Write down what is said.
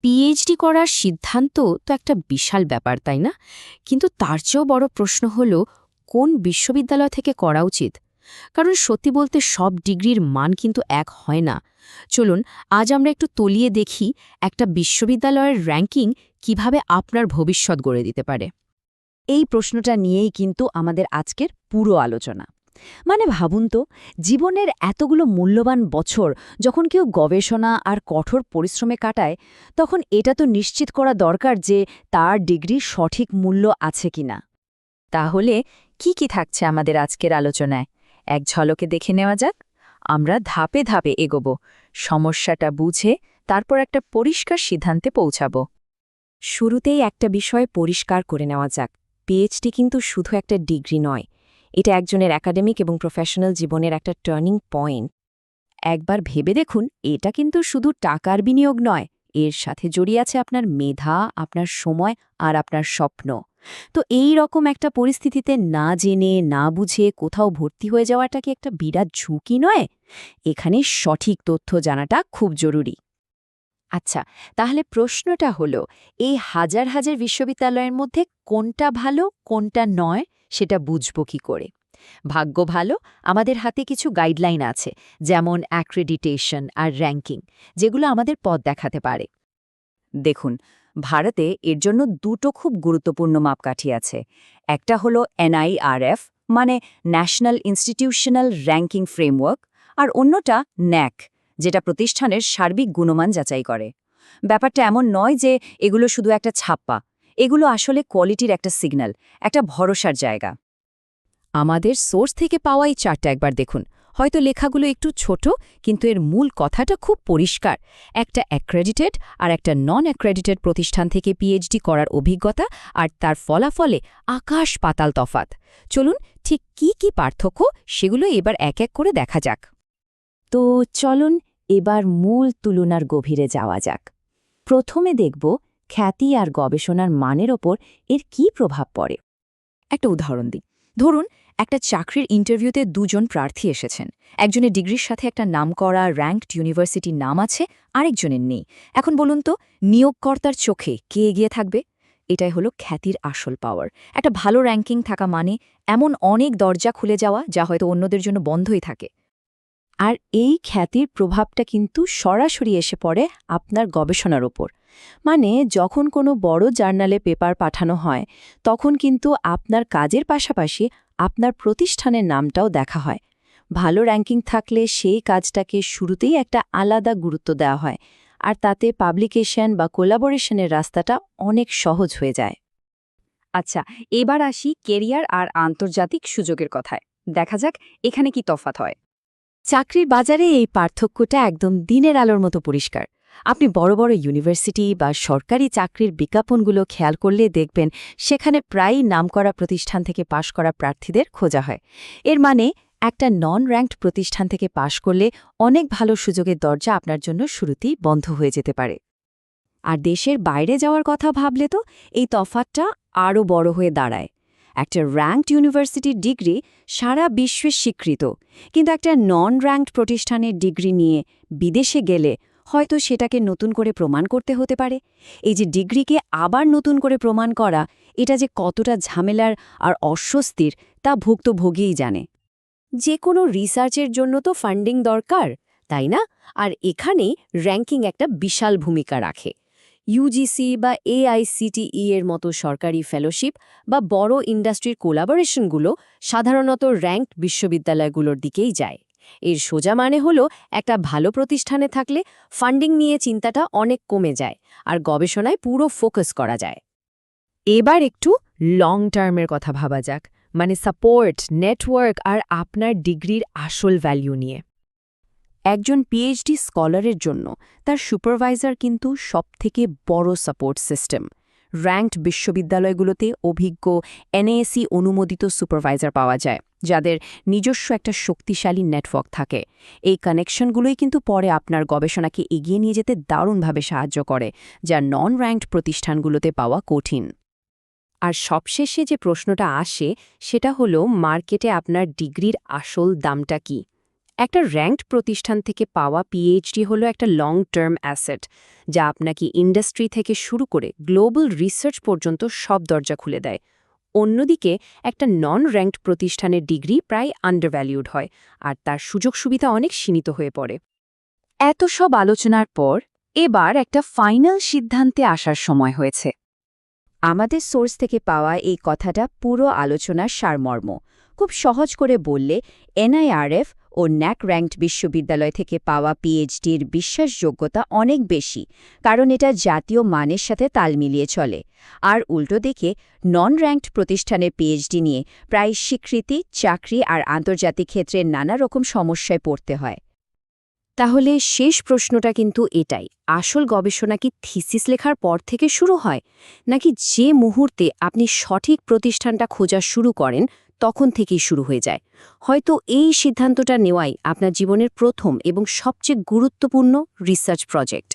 PhD করার সিদ্ধান্ত তো একটা বিশাল ব্যাপার, তাই না? কিন্তু তার চেয়েও বড় প্রশ্ন হল কোন বিশ্ববিদ্যালয় থেকে করা উচিত। কারণ সত্যি বলতে সব ডিগ্রির মান কিন্তু এক হয় না। চলুন আজ আমরা একটু তলিয়ে দেখি একটা বিশ্ববিদ্যালয়ের র্যাঙ্কিং কিভাবে আপনার ভবিষ্যৎ গড়ে দিতে পারে। এই প্রশ্নটা নিয়েই কিন্তু আমাদের আজকের পুরো আলোচনা। মানে ভাবুন তো, জীবনের এতগুলো মূল্যবান বছর যখন কেউ গবেষণা আর কঠোর পরিশ্রমে কাটায়, তখন এটা তো নিশ্চিত করা দরকার যে তার ডিগ্রির সঠিক মূল্য আছে কিনা। তাহলে কি থাকছে আমাদের আজকের আলোচনায় এক ঝলকে দেখে নেওয়া যাক। আমরা ধাপে ধাপে এগোব, সমস্যাটা বুঝে তারপর একটা পরিষ্কার সিদ্ধান্তে পৌঁছাব। শুরুতেই একটা বিষয় পরিষ্কার করে নেওয়া যাক, পিএইচডি কিন্তু শুধু একটা ডিগ্রি নয়, এটা একজনের একাডেমিক এবং প্রফেশনাল জীবনের একটা টার্নিং পয়েন্ট। একবার ভেবে দেখুন, এটা কিন্তু শুধু টাকার বিনিয়োগ নয়, এর সাথে জড়িয়ে আছে আপনার মেধা, আপনার সময় আর আপনার স্বপ্ন। তো এই রকম একটা পরিস্থিতিতে না জেনে না বুঝে কোথাও ভর্তি হয়ে যাওয়াটা কি একটা বিরাট ঝুঁকি নয়? এখানে সঠিক তথ্য জানাটা খুব জরুরি। আচ্ছা, তাহলে প্রশ্নটা হলো, এই হাজার হাজার বিশ্ববিদ্যালয়ের মধ্যে কোনটা ভালো কোনটা নয় সেটা বুঝব কি করে? ভাগ্য ভালো, আমাদের হাতে কিছু গাইডলাইন আছে, যেমন অ্যাক্রেডিটেশন আর র্যাঙ্কিং, যেগুলো আমাদের পথ দেখাতে পারে। দেখুন, ভারতে এর জন্য দুটো খুব গুরুত্বপূর্ণ মাপকাঠি আছে। একটা হলো NIRF, মানে ন্যাশনাল ইনস্টিটিউশনাল র্যাঙ্কিং ফ্রেমওয়ার্ক, আর অন্যটা NAAC, যেটা প্রতিষ্ঠানের সার্বিক গুণমান যাচাই করে। ব্যাপারটা এমন নয় যে এগুলো শুধু একটা ছাপ্পা, এগুলো আসলে কোয়ালিটির একটা সিগন্যাল, একটা ভরসার জায়গা। আমাদের সোর্স থেকে পাওয়া এই চার্টটা একবার দেখুন। হয়তো লেখাগুলো একটু ছোট, কিন্তু এর মূল কথাটা খুব পরিষ্কার। একটা অ্যাক্রেডিটেড আর একটা নন অ্যাক্রেডিটেড প্রতিষ্ঠান থেকে পিএইচডি করার অভিজ্ঞতা আর তার ফলাফলে আকাশ পাতাল তফাত। চলুন ঠিক কি পার্থক্য সেগুলো এবার এক এক করে দেখা যাক। তো চলুন এবার মূল তুলনার গভীরে যাওয়া যাক। প্রথমে দেখব খ্যাতি আর গবেষণার মানের ওপর এর কি প্রভাব পড়ে। একটা উদাহরণ দিই। ধরুন একটা চাকরির ইন্টারভিউতে দুজন প্রার্থী এসেছেন। একজনের ডিগ্রির সাথে একটা নামকরা র্যাঙ্কড ইউনিভার্সিটির নাম আছে, আরেকজনের নেই। এখন বলুন তো, নিয়োগকর্তার চোখে কে এগিয়ে থাকবে? এটাই হলো খ্যাতির আসল পাওয়ার। একটা ভালো র্যাঙ্কিং থাকা মানে এমন অনেক দরজা খুলে যাওয়া যা হয়তো অন্যদের জন্য বন্ধই থাকে। আর এই খ্যাতির প্রভাবটা কিন্তু সরাসরি এসে পড়ে আপনার গবেষণার ওপর। মানে যখন কোনো বড় জার্নালে পেপার পাঠানো হয়, তখন কিন্তু আপনার কাজের পাশাপাশি আপনার প্রতিষ্ঠানের নামটাও দেখা হয়। ভালো র্যাঙ্কিং থাকলে সেই কাজটাকে শুরুতেই একটা আলাদা গুরুত্ব দেওয়া হয়, আর তাতে পাবলিকেশন বা কোলাবোরেশনের রাস্তাটা অনেক সহজ হয়ে যায়। আচ্ছা, এবার আসি কেরিয়ার আর আন্তর্জাতিক সুযোগের কথায়। দেখা যাক এখানে কি তফাৎ হয়। চাকরির বাজারে এই পার্থক্যটা একদম দিনের আলোর মতো পরিষ্কার। আপনি বড় বড় ইউনিভার্সিটি বা সরকারি চাকরির বিজ্ঞাপনগুলো খেয়াল করলে দেখবেন সেখানে প্রায়ই নামকরা প্রতিষ্ঠান থেকে পাশ করা প্রার্থীদের খোঁজা হয়। এর মানে একটা নন র্যাঙ্কড প্রতিষ্ঠান থেকে পাশ করলে অনেক ভালো সুযোগের দরজা আপনার জন্য শুরুতেই বন্ধ হয়ে যেতে পারে। আর দেশের বাইরে যাওয়ার কথা ভাবলে তো এই তফাৎটা আরও বড় হয়ে দাঁড়ায়। একটা র্যাঙ্কড ইউনিভার্সিটির ডিগ্রি সারা বিশ্বে স্বীকৃত, কিন্তু একটা নন র্যাঙ্কড প্রতিষ্ঠানের ডিগ্রি নিয়ে বিদেশে গেলে হয়তো সেটাকে নতুন করে প্রমাণ করতে হতে পারে। এই যে ডিগ্রিকে আবার নতুন করে প্রমাণ করা, এটা যে কতটা ঝামেলার আর অস্বস্তির তা ভুক্তভোগীই জানে। যে কোনো রিসার্চের জন্য তো ফান্ডিং দরকার, তাই না? আর এখানেই র্যাঙ্কিং একটা বিশাল ভূমিকা রাখে। ইউজিসি বা AICTE এর মতো সরকারি ফেলোশিপ বা বড় ইন্ডাস্ট্রির কোলাবোরেশনগুলো সাধারণত র্যাঙ্কড বিশ্ববিদ্যালয়গুলোর দিকেই যায়। এর সোজা মানে হলো একটা ভালো প্রতিষ্ঠানে থাকলে ফান্ডিং নিয়ে চিন্তাটা অনেক কমে যায় আর গবেষণায় পুরো ফোকাস করা যায়। এবার একটু লং টার্মের কথা ভাবা যাক, মানে সাপোর্ট, নেটওয়ার্ক আর আপনার ডিগ্রির আসল ভ্যালু নিয়ে। একজন পিএইচডি স্কলারের জন্য তার সুপারভাইজার কিন্তু সবথেকে বড় সাপোর্ট সিস্টেম। র্যাঙ্কড বিশ্ববিদ্যালয়গুলোতে অভিজ্ঞ NAAC অনুমোদিত সুপারভাইজার পাওয়া যায়, যাদের নিজস্ব একটা শক্তিশালী নেটওয়ার্ক থাকে। এই কানেকশনগুলোই কিন্তু পরে আপনার গবেষণাকে এগিয়ে নিয়ে যেতে দারুণভাবে সাহায্য করে, যা নন র্যাঙ্কড প্রতিষ্ঠানগুলোতে পাওয়া কঠিন। আর সবশেষে যে প্রশ্নটা আসে সেটা হলো, মার্কেটে আপনার ডিগ্রির আসল দামটা কি? একটা র্যাঙ্কড প্রতিষ্ঠান থেকে পাওয়া পিএইচডি হলো একটা লং টার্ম অ্যাসেট, যা আপনাকে ইন্ডাস্ট্রি থেকে শুরু করে গ্লোবাল রিসার্চ পর্যন্ত সব দরজা খুলে দেয়। অন্যদিকে একটা নন র্যাঙ্কড প্রতিষ্ঠানের ডিগ্রি প্রায় আন্ডারভ্যালিউড হয়, আর তার সুযোগ সুবিধা অনেক সীমিত হয়ে পড়ে। এত সব আলোচনার পর এবার একটা ফাইনাল সিদ্ধান্তে আসার সময় হয়েছে। আমাদের সোর্স থেকে পাওয়া এই কথাটা পুরো আলোচনার সারমর্ম। খুব সহজ করে বললে এনআইআরএফ ও ন্যাক র্যাঙ্কড বিশ্ববিদ্যালয় থেকে পাওয়া পিএইচডির বিশ্বাসযোগ্যতা অনেক বেশি, কারণ এটা জাতীয় মানের সাথে তাল মিলিয়ে চলে। আর উল্টো দিকে নন র্যাঙ্কড প্রতিষ্ঠানের পিএইচডি নিয়ে প্রায় স্বীকৃতি, চাকরি আর আন্তর্জাতিক ক্ষেত্রে নানা রকম সমস্যায় পড়তে হয়। তাহলে শেষ প্রশ্নটা কিন্তু এটাই, আসল গবেষণা কি থিসিস লেখার পর থেকে শুরু হয়, নাকি যে মুহূর্তে আপনি সঠিক প্রতিষ্ঠানটা খোঁজা শুরু করেন তখন থেকেই শুরু হয়ে যায়? হয়তো এই সিদ্ধান্তটা নেওয়াই আপনার জীবনের প্রথম এবং সবচেয়ে গুরুত্বপূর্ণ রিসার্চ প্রজেক্ট।